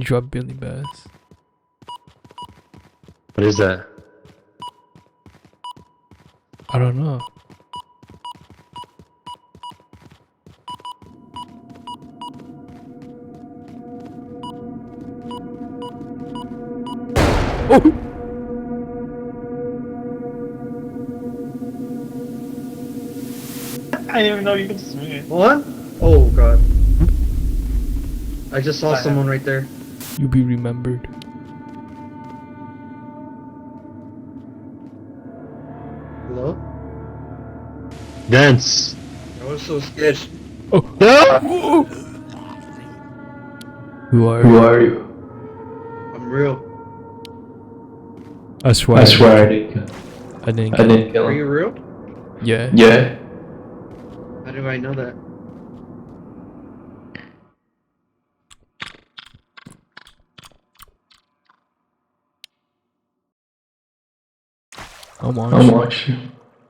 Drop Billy Bass. What is that? I don't know. Oh! I didn't even know you could swing it. What? Oh god. I just saw someone right there. You be remembered. Hello? Dance. I was so scared. Oh! Ah! Who are you? I'm real. I swear. I swear I didn't kill Are him. you real? Yeah. Yeah. How do I know that? I'm I'm watching.